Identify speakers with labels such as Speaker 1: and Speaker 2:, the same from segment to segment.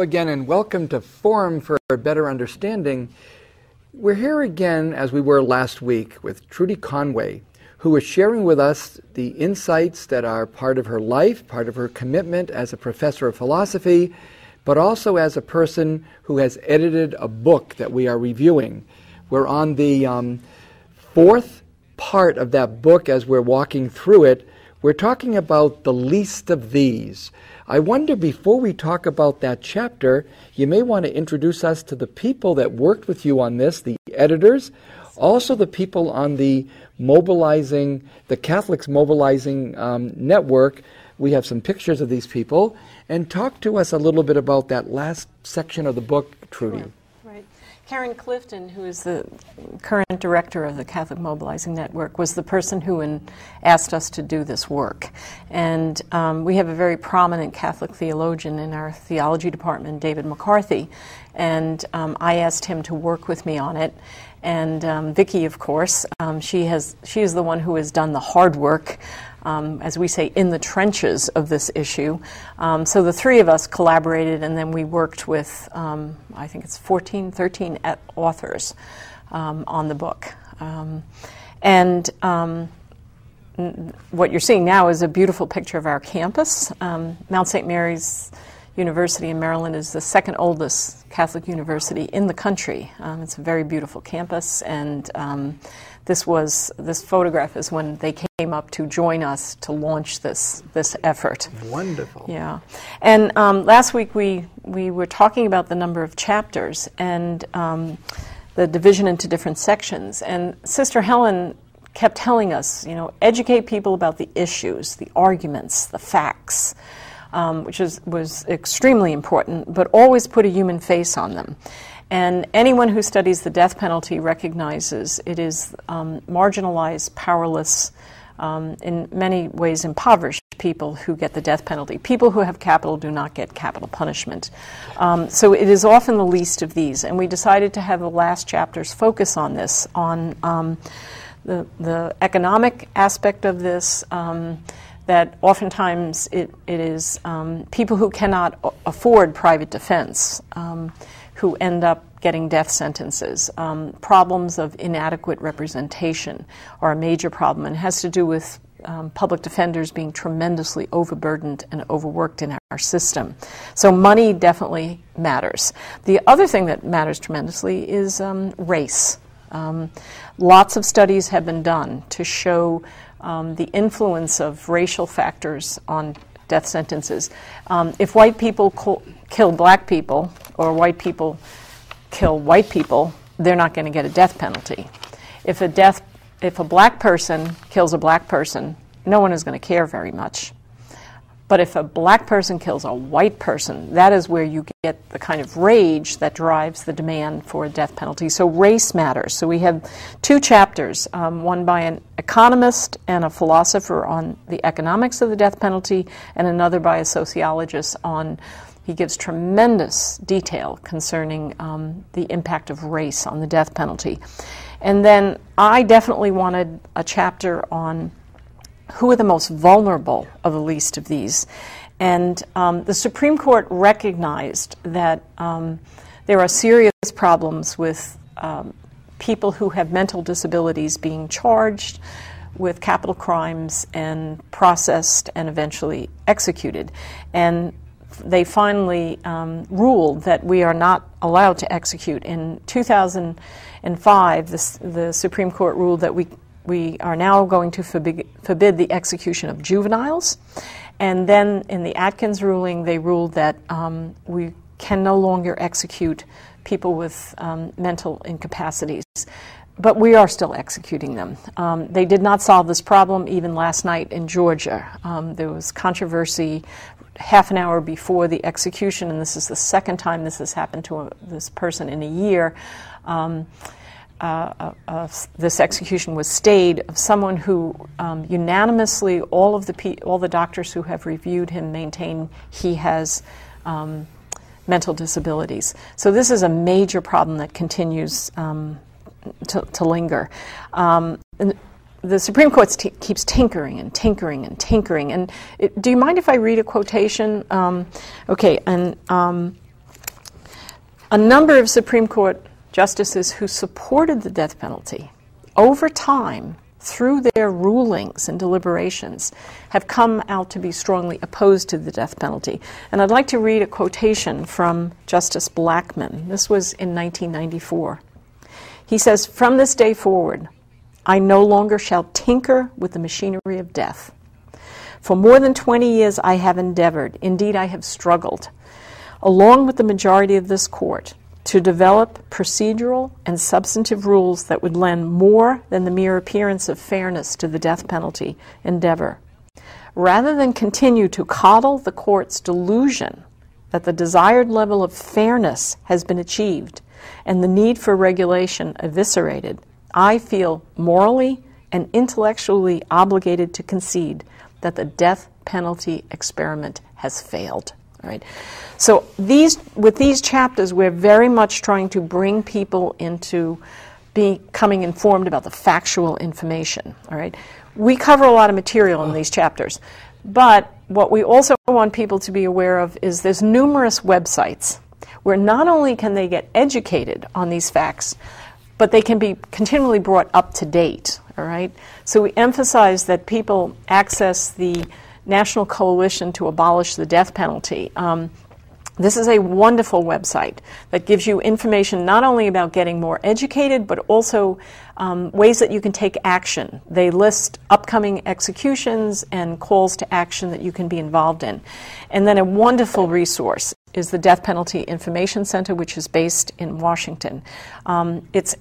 Speaker 1: Hello again and welcome to Forum for a Better Understanding. We're here again as we were last week with Trudy Conway, who is sharing with us the insights that are part of her life, part of her commitment as a professor of philosophy, but also as a person who has edited a book that we are reviewing. We're on the fourth part of that book as we're walking through it. We're talking about the least of these. I wonder, before we talk about that chapter, you may want to introduce us to the people that worked with you on this, the editors, also the people on the Catholics Mobilizing Network. We have some pictures of these people. And talk to us a little bit about that last section of the book, Trudy.
Speaker 2: Sure. Right. Karen Clifton, who is the current director of the Catholic Mobilizing Network, was the person who asked us to do this work. And we have a very prominent Catholic theologian in our theology department, David McCarthy, and I asked him to work with me on it. And Vicki, of course, she is the one who has done the hard work, as we say, in the trenches of this issue. So the three of us collaborated, and then we worked with, I think it's 13 authors on the book. What you're seeing now is a beautiful picture of our campus. Mount St. Mary's University in Maryland is the second oldest Catholic university in the country. It's a very beautiful campus, and this photograph is when they came up to join us to launch this effort.
Speaker 1: Wonderful.
Speaker 2: Yeah. And last week we were talking about the number of chapters and the division into different sections. And Sister Helen kept telling us, educate people about the issues, the arguments, the facts, which was extremely important, but always put a human face on them. And anyone who studies the death penalty recognizes it is marginalized, powerless, in many ways impoverished people who get the death penalty. People who have capital do not get capital punishment. So it is often the least of these. And we decided to have the last chapters focus on this, on the economic aspect of this, that oftentimes it is people who cannot afford private defense who end up getting death sentences. Problems of inadequate representation are a major problem, and has to do with public defenders being tremendously overburdened and overworked in our system. So money definitely matters. The other thing that matters tremendously is race. Lots of studies have been done to show the influence of racial factors on death sentences. If white people kill black people, or white people kill white people, they're not going to get a death penalty. If a black person kills a black person, no one is going to care very much. But if a black person kills a white person, that is where you get the kind of rage that drives the demand for a death penalty. So race matters. So we have two chapters, one by an economist and a philosopher on the economics of the death penalty, and another by a sociologist on, he gives tremendous detail concerning the impact of race on the death penalty. And then I definitely wanted a chapter on who are the most vulnerable of the least of these. And the Supreme Court recognized that there are serious problems with people who have mental disabilities being charged with capital crimes and processed and eventually executed. And they finally ruled that we are not allowed to execute. In 2005, the Supreme Court ruled that we are now going to forbid the execution of juveniles. And then in the Atkins ruling, they ruled that we can no longer execute people with mental incapacities. But we are still executing them. They did not solve this problem even last night in Georgia. There was controversy half an hour before the execution, and this is the second time this has happened to this person in a year. This execution was stayed of someone who unanimously, all the doctors who have reviewed him maintain he has mental disabilities. So this is a major problem that continues to linger. The Supreme Court keeps tinkering and tinkering and tinkering. And do you mind if I read a quotation? Okay, and A number of Supreme Court justices who supported the death penalty over time, through their rulings and deliberations, have come out to be strongly opposed to the death penalty. And I'd like to read a quotation from Justice Blackmun. This was in 1994. He says, "From this day forward, I no longer shall tinker with the machinery of death. For more than 20 years I have endeavored, indeed I have struggled, along with the majority of this court, to develop procedural and substantive rules that would lend more than the mere appearance of fairness to the death penalty endeavor. Rather than continue to coddle the court's delusion that the desired level of fairness has been achieved and the need for regulation eviscerated, I feel morally and intellectually obligated to concede that the death penalty experiment has failed." All right. So with these chapters, we're very much trying to bring people into becoming informed about the factual information. All right. We cover a lot of material in these chapters, but what we also want people to be aware of is there's numerous websites where not only can they get educated on these facts, but they can be continually brought up to date. All right. So we emphasize that people access the National Coalition to Abolish the Death Penalty. This is a wonderful website that gives you information not only about getting more educated, but also ways that you can take action. They list upcoming executions and calls to action that you can be involved in. And then a wonderful resource is the Death Penalty Information Center, which is based in Washington. It's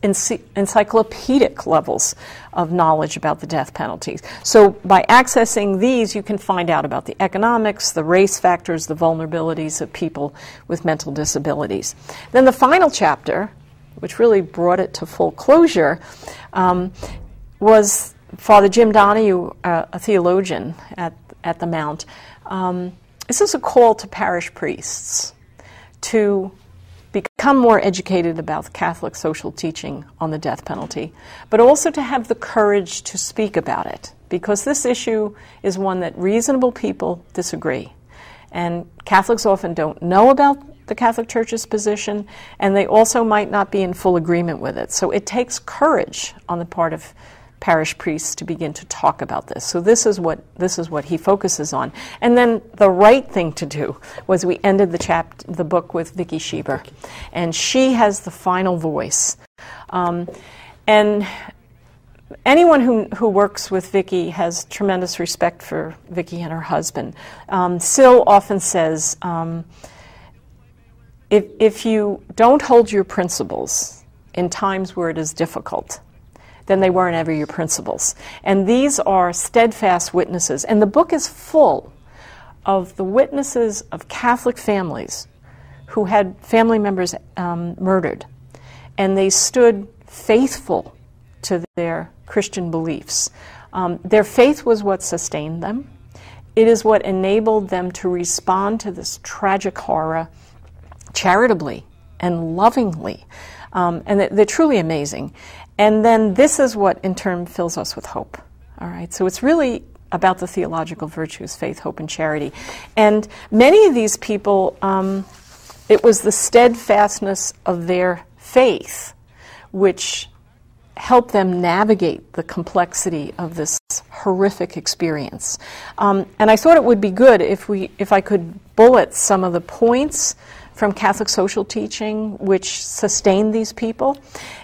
Speaker 2: encyclopedic levels of knowledge about the death penalty. So by accessing these, you can find out about the economics, the race factors, the vulnerabilities of people with mental disabilities. Then the final chapter, which really brought it to full closure, was Father Jim Donahue, a theologian at the Mount. This is a call to parish priests to become more educated about the Catholic social teaching on the death penalty, but also to have the courage to speak about it, because this issue is one that reasonable people disagree. And Catholics often don't know about the Catholic Church's position, and they also might not be in full agreement with it. So it takes courage on the part of parish priests to begin to talk about this. So this is what he focuses on. And then the right thing to do was we ended the book with Vicki Schieber, and she has the final voice. And anyone who works with Vicki has tremendous respect for Vicki and her husband. Syl often says, if you don't hold your principles in times where it is difficult, then they weren't ever your principles. And these are steadfast witnesses. And the book is full of the witnesses of Catholic families who had family members murdered. And they stood faithful to their Christian beliefs. Their faith was what sustained them. It is what enabled them to respond to this tragic horror charitably and lovingly. And they're truly amazing. And then this is what, in turn, fills us with hope. All right, so it's really about the theological virtues, faith, hope, and charity. And many of these people, it was the steadfastness of their faith which helped them navigate the complexity of this horrific experience. And I thought it would be good if I could bullet some of the points from Catholic social teaching which sustained these people,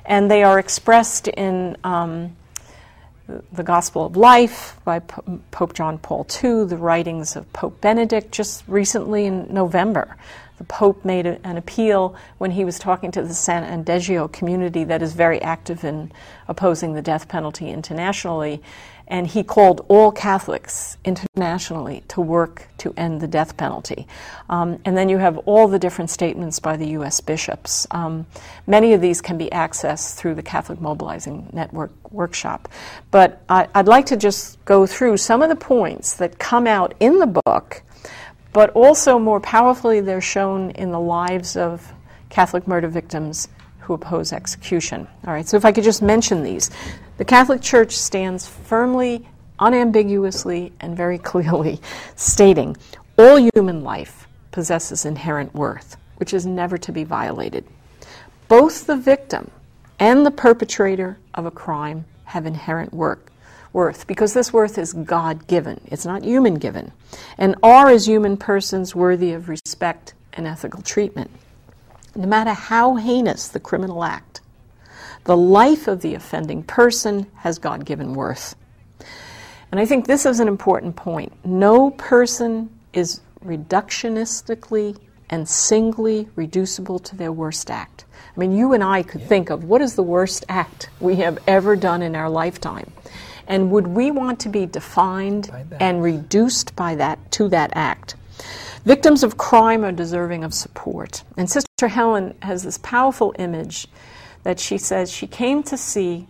Speaker 2: and they are expressed in the Gospel of Life by Pope John Paul II, the writings of Pope Benedict. Just recently in November, the Pope made an appeal when he was talking to the San Andegio community that is very active in opposing the death penalty internationally, and he called all Catholics internationally to work to end the death penalty. And then you have all the different statements by the U.S. bishops. Many of these can be accessed through the Catholic Mobilizing Network workshop. But I'd like to just go through some of the points that come out in the book, but also more powerfully they're shown in the lives of Catholic murder victims who oppose execution. All right, so if I could just mention these. The Catholic Church stands firmly, unambiguously, and very clearly stating all human life possesses inherent worth, which is never to be violated. Both the victim and the perpetrator of a crime have inherent worth, because this worth is God-given. It's not human-given, and are, as human persons, worthy of respect and ethical treatment. No matter how heinous the criminal act, the life of the offending person has God-given worth. And I think this is an important point. No person is reductionistically and singly reducible to their worst act. I mean, you and I could think of what is the worst act we have ever done in our lifetime. And would we want to be defined and reduced by that to that act? Victims of crime are deserving of support. And Sister Helen has this powerful image that she says she came to see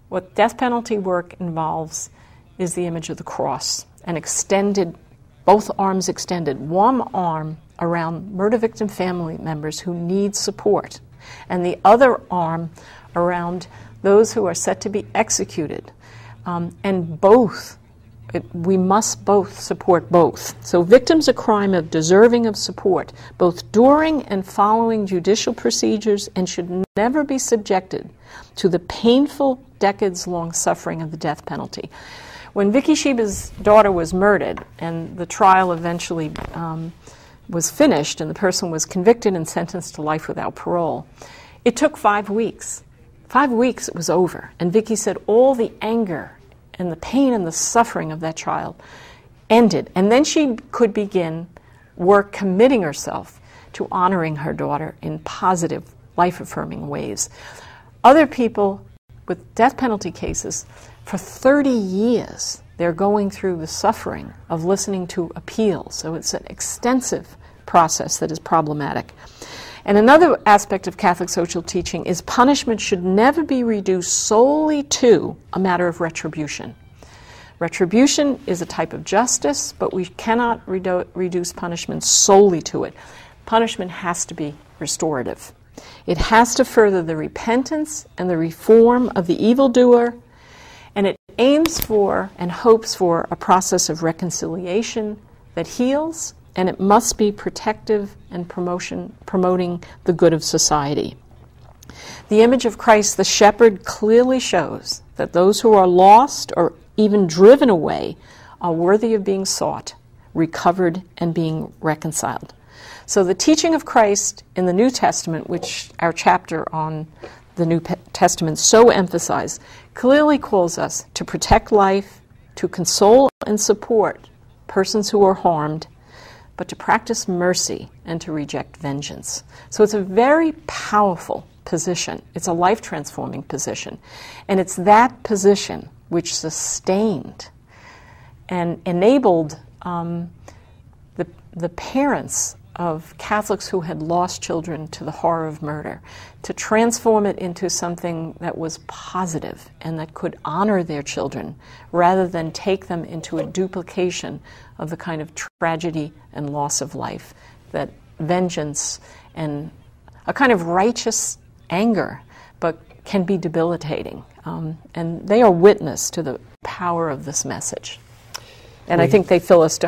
Speaker 2: what death penalty work involves is the image of the cross, and extended, both arms extended, one arm around murder victim family members who need support, and the other arm around those who are set to be executed. And both, we must both support both. So victims of crime are deserving of support, both during and following judicial procedures, and should never be subjected to the painful, decades-long suffering of the death penalty. When Vicki Schieber's daughter was murdered, and the trial eventually was finished, and the person was convicted and sentenced to life without parole, it took 5 weeks. 5 weeks it was over. And Vicki said all the anger and the pain and the suffering of that trial ended. And then she could begin work committing herself to honoring her daughter in positive, life-affirming ways. Other people with death penalty cases, for 30 years, they're going through the suffering of listening to appeals. So it's an extensive process that is problematic. And another aspect of Catholic social teaching is punishment should never be reduced solely to a matter of retribution. Retribution is a type of justice, but we cannot reduce punishment solely to it. Punishment has to be restorative. It has to further the repentance and the reform of the evildoer, and it aims for and hopes for a process of reconciliation that heals, and it must be protective and promoting the good of society. The image of Christ the shepherd clearly shows that those who are lost or even driven away are worthy of being sought, recovered, and being reconciled. So the teaching of Christ in the New Testament, which our chapter on the New Testament so emphasizes, clearly calls us to protect life, to console and support persons who are harmed, but to practice mercy and to reject vengeance. So it's a very powerful position. It's a life-transforming position. And it's that position which sustained and enabled the parents of Catholics who had lost children to the horror of murder to transform it into something that was positive and that could honor their children rather than take them into a duplication of the kind of tragedy and loss of life that vengeance and a kind of righteous anger but can be debilitating. And they are witness to the power of this message. And I think they fill us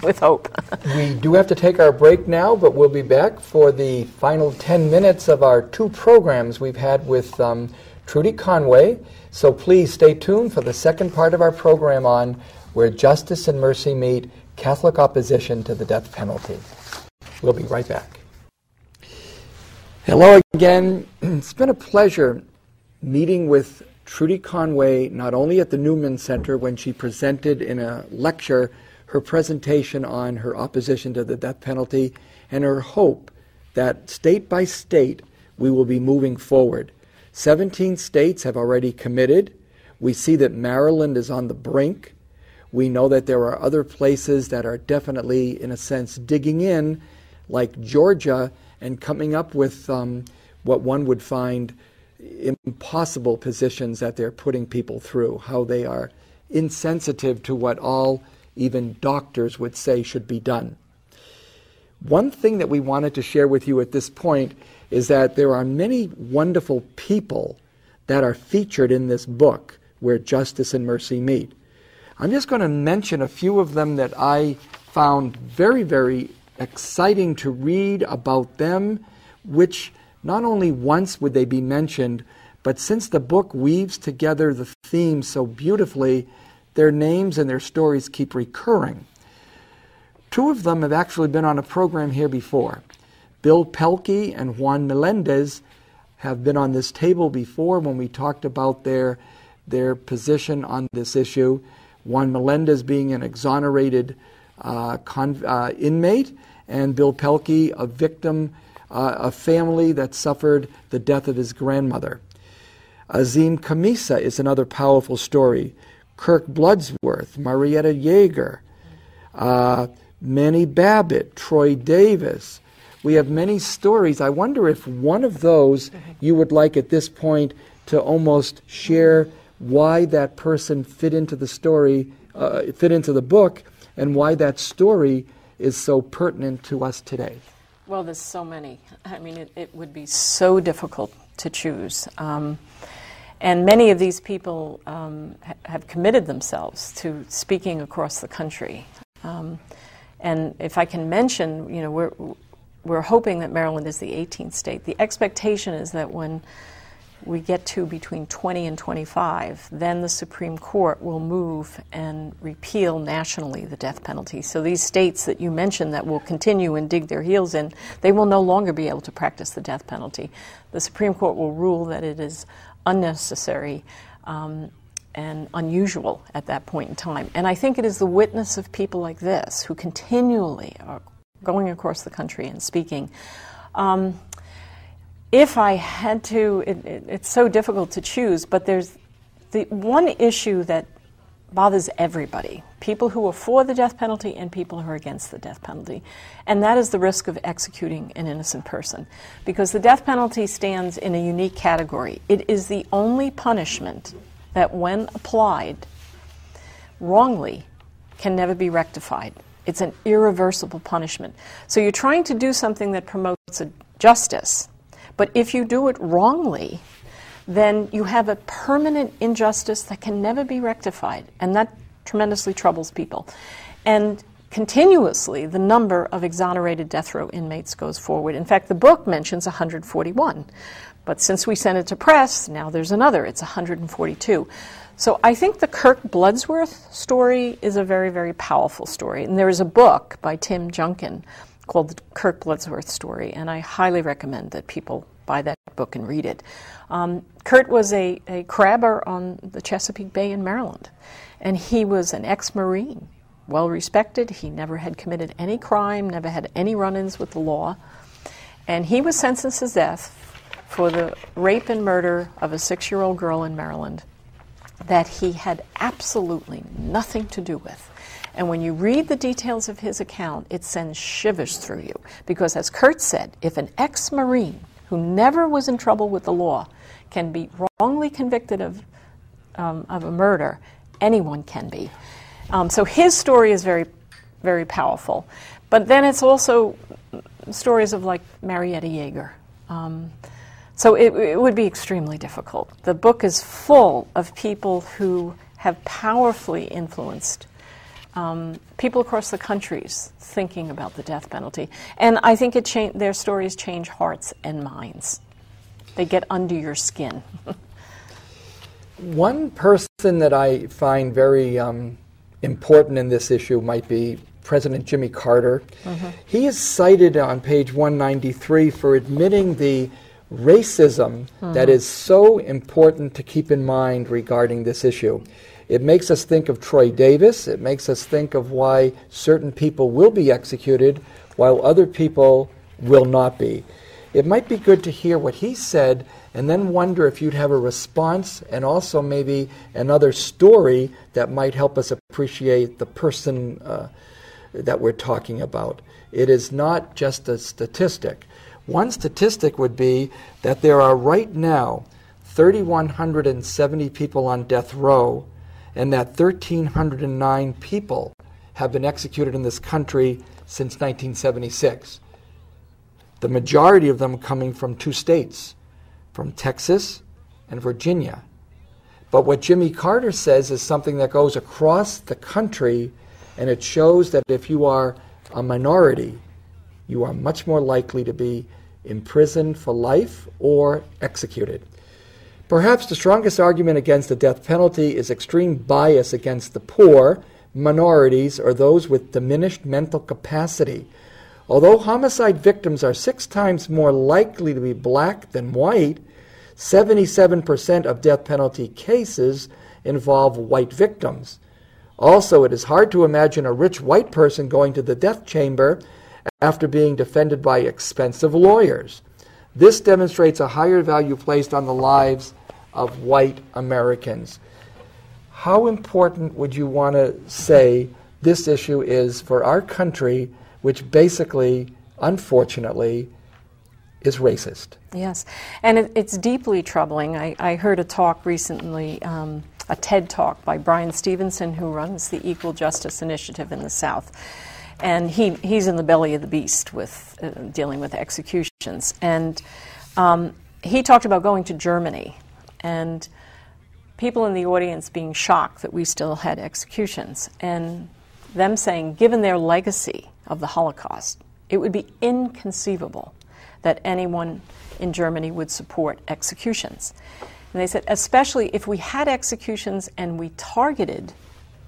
Speaker 2: with hope.
Speaker 1: We do have to take our break now, but we'll be back for the final 10 minutes of our 2 programs we've had with Trudy Conway. So please stay tuned for the second part of our program on Where Justice and Mercy Meet, Catholic Opposition to the Death Penalty. We'll be right back. Hello again. It's been a pleasure meeting with Trudy Conway, not only at the Newman Center when she presented in a lecture her presentation on her opposition to the death penalty and her hope that state by state we will be moving forward. 17 states have already committed. We see that Maryland is on the brink. We know that there are other places that are definitely, in a sense, digging in, like Georgia, and coming up with what one would find impossible positions that they're putting people through, how they are insensitive to what all, even doctors would say should be done. One thing that we wanted to share with you at this point is that there are many wonderful people that are featured in this book, Where Justice and Mercy Meet. I'm just going to mention a few of them that I found very, very exciting to read about them, which not only once would they be mentioned, but since the book weaves together the themes so beautifully, their names and their stories keep recurring. Two of them have actually been on a program here before. Bill Pelkey and Juan Melendez have been on this table before when we talked about their position on this issue. Juan Melendez being an exonerated inmate, and Bill Pelkey, a victim, a family that suffered the death of his grandmother. Azim Kamisa is another powerful story. Kirk Bloodsworth, Marietta Yeager, Manny Babbitt, Troy Davis. We have many stories. I wonder if one of those you would like at this point to almost share why that person fit into the story, fit into the book, and why that story is so pertinent to us today.
Speaker 2: Well, there's so many. I mean, it would be so difficult to choose. And many of these people have committed themselves to speaking across the country. And if I can mention, you know, we're hoping that Maryland is the 18th state. The expectation is that when we get to between 20 and 25, then the Supreme Court will move and repeal nationally the death penalty. So these states that you mentioned that will continue and dig their heels in, they will no longer be able to practice the death penalty. The Supreme Court will rule that it is unnecessary and unusual at that point in time. And I think it is the witness of people like this who continually are going across the country and speaking. If I had to, it's so difficult to choose, but there's the one issue that bothers everybody, people who are for the death penalty and people who are against the death penalty, and that is the risk of executing an innocent person. Because the death penalty stands in a unique category. It is the only punishment that, when applied wrongly, can never be rectified. It's an irreversible punishment. So you're trying to do something that promotes a justice, but if you do it wrongly, then you have a permanent injustice that can never be rectified, and that tremendously troubles people. And continuously, the number of exonerated death row inmates goes forward. In fact, the book mentions 141, but since we sent it to press, now there's another. It's 142. So I think the Kirk Bloodsworth story is a very, very powerful story. And there is a book by Tim Junkin called The Kirk Bloodsworth Story, and I highly recommend that people buy that book and read it. Kurt was a crabber on the Chesapeake Bay in Maryland, and he was an ex-Marine, well-respected. He never had committed any crime, never had any run-ins with the law, and he was sentenced to death for the rape and murder of a 6-year-old girl in Maryland that he had absolutely nothing to do with. And when you read the details of his account, it sends shivers through you. Because as Kurt said, if an ex-Marine who never was in trouble with the law can be wrongly convicted of a murder, anyone can be. So his story is very, very powerful. But then it's also stories of like Marietta Yeager. So it would be extremely difficult. The book is full of people who have powerfully influenced people across the country's thinking about the death penalty. And I think their stories change hearts and minds. They get under your skin.
Speaker 1: One person that I find very important in this issue might be President Jimmy Carter. Mm-hmm. He is cited on page 193 for admitting the racism that is so important to keep in mind regarding this issue. It makes us think of Troy Davis. It makes us think of why certain people will be executed while other people will not be. It might be good to hear what he said and then wonder if you'd have a response and also maybe another story that might help us appreciate the person that we're talking about. It is not just a statistic. One statistic would be that there are right now 3,170 people on death row, and that 1,309 people have been executed in this country since 1976. The majority of them coming from 2 states, from Texas and Virginia. But what Jimmy Carter says is something that goes across the country, and it shows that if you are a minority, you are much more likely to be imprisoned for life, or executed. Perhaps the strongest argument against the death penalty is extreme bias against the poor, minorities, or those with diminished mental capacity. Although homicide victims are 6 times more likely to be black than white, 77% of death penalty cases involve white victims. Also, it is hard to imagine a rich white person going to the death chamber after being defended by expensive lawyers. This demonstrates a higher value placed on the lives of white Americans. How important would you want to say this issue is for our country, which basically, unfortunately, is racist?
Speaker 2: Yes, and it's deeply troubling. I heard a talk recently, a TED Talk by Brian Stevenson, who runs the Equal Justice Initiative in the South. And he's in the belly of the beast with dealing with executions. And he talked about going to Germany and people in the audience being shocked that we still had executions, and them saying, given their legacy of the Holocaust, it would be inconceivable that anyone in Germany would support executions. And they said, especially if we had executions and we targeted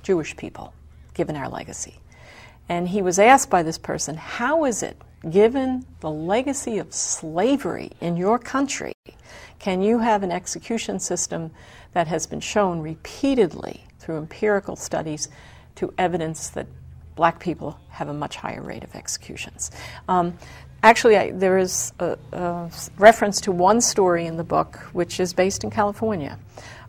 Speaker 2: Jewish people, given our legacy. And he was asked by this person, how is it, given the legacy of slavery in your country, can you have an execution system that has been shown repeatedly through empirical studies to evidence that black people have a much higher rate of executions? Actually, there is a reference to one story in the book, which is based in California.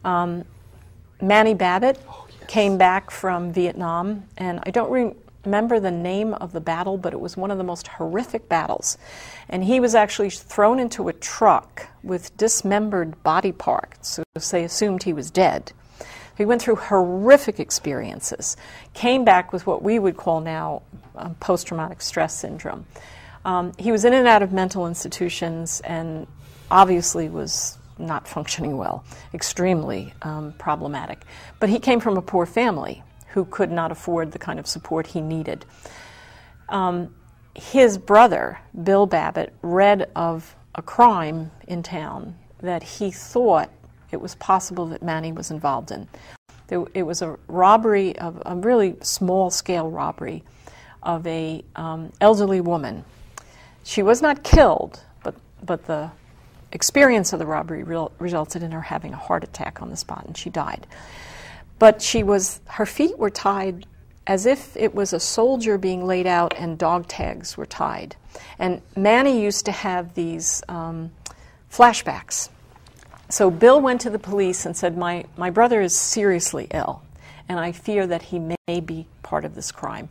Speaker 2: Manny Babbitt came back from Vietnam, and I don't remember the name of the battle, but it was one of the most horrific battles. And he was actually thrown into a truck with dismembered body parts, so they assumed he was dead. He went through horrific experiences, came back with what we would call now post-traumatic stress syndrome. He was in and out of mental institutions and obviously was not functioning well, extremely problematic. But he came from a poor family who could not afford the kind of support he needed. His brother, Bill Babbitt, read of a crime in town that he thought it was possible that Manny was involved in. It was a robbery, of a really small-scale robbery of a elderly woman. She was not killed, but the experience of the robbery resulted in her having a heart attack on the spot, and she died. But her feet were tied as if it was a soldier being laid out and dog tags were tied. And Manny used to have these flashbacks. So Bill went to the police and said, my brother is seriously ill, and I fear that he may be part of this crime.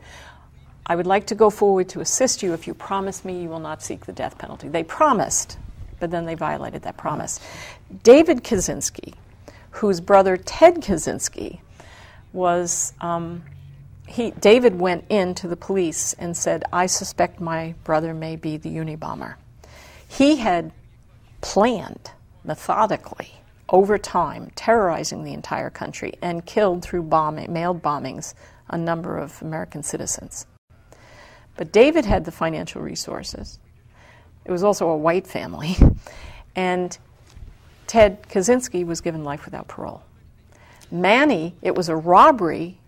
Speaker 2: I would like to go forward to assist you if you promise me you will not seek the death penalty. They promised, but then they violated that promise. David Kaczynski, whose brother Ted Kaczynski was, David went in to the police and said, I suspect my brother may be the Unabomber. He had planned methodically over time, terrorizing the entire country and killed through mailed bombings a number of American citizens. But David had the financial resources. It was also a white family. And Ted Kaczynski was given life without parole. Manny, it was a robbery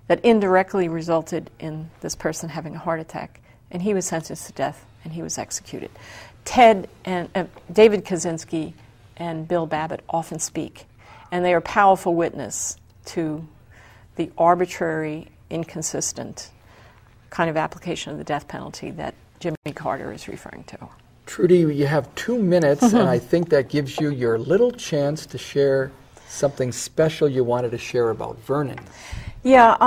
Speaker 2: that indirectly resulted in this person having a heart attack, and he was sentenced to death, and he was executed. David Kaczynski and Bill Babbitt often speak, and they are a powerful witness to the arbitrary, inconsistent kind of application of the death penalty that Jimmy Carter is referring to.
Speaker 1: Trudy, you have 2 minutes, and I think that gives you your little chance to share something special you wanted to share about Vernon.
Speaker 2: Yeah,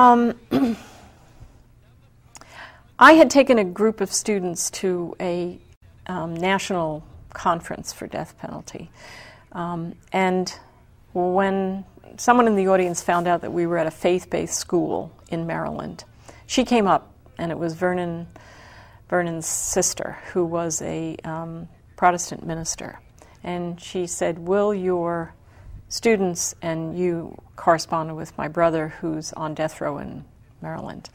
Speaker 2: I had taken a group of students to a national conference for death penalty. And when someone in the audience found out that we were at a faith-based school in Maryland, she came up, and it was Vernon's sister, who was a Protestant minister. And she said, will your students and you correspond with my brother who's on death row in Maryland?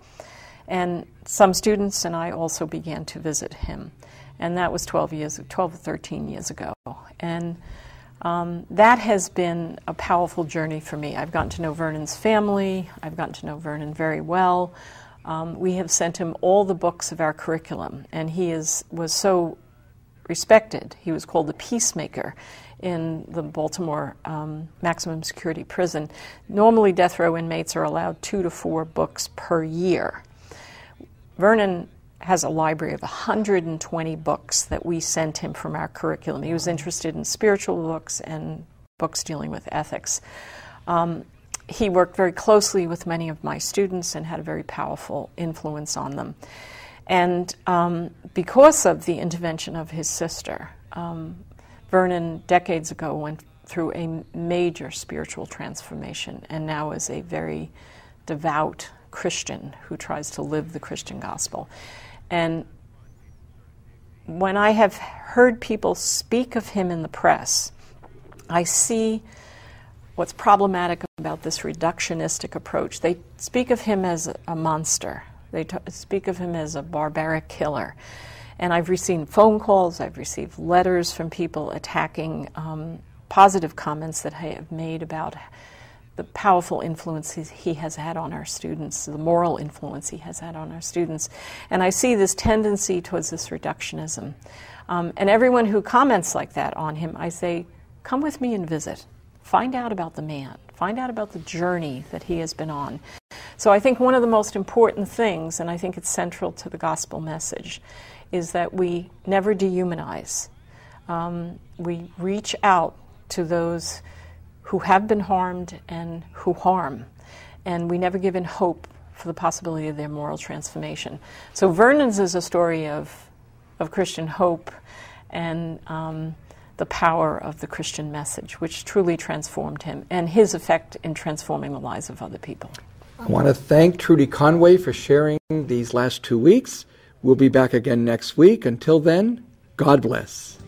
Speaker 2: And some students and I also began to visit him. And that was 12 or 13 years ago. And that has been a powerful journey for me. I've gotten to know Vernon's family. I've gotten to know Vernon very well. We have sent him all the books of our curriculum, and he was so respected. He was called the peacemaker in the Baltimore maximum security prison. Normally, death row inmates are allowed 2 to 4 books per year. Vernon has a library of 120 books that we sent him from our curriculum. He was interested in spiritual books and books dealing with ethics. He worked very closely with many of my students and had a very powerful influence on them. And because of the intervention of his sister, Vernon, decades ago, went through a major spiritual transformation and now is a very devout Christian who tries to live the Christian gospel. And when I have heard people speak of him in the press, I see what's problematic about this reductionistic approach. They speak of him as a monster. They speak of him as a barbaric killer. And I've received phone calls, I've received letters from people attacking positive comments that I have made about the powerful influence he has had on our students, the moral influence he has had on our students. And I see this tendency towards this reductionism. And everyone who comments like that on him, I say, come with me and visit. Find out about the man. Find out about the journey that he has been on. So I think one of the most important things, and I think it's central to the gospel message, is that we never dehumanize. We reach out to those who have been harmed and who harm, and we never give in hope for the possibility of their moral transformation. So Vernon's is a story of Christian hope and the power of the Christian message, which truly transformed him, and his effect in transforming the lives of other people.
Speaker 1: I want to thank Trudy Conway for sharing these last 2 weeks. We'll be back again next week. Until then, God bless.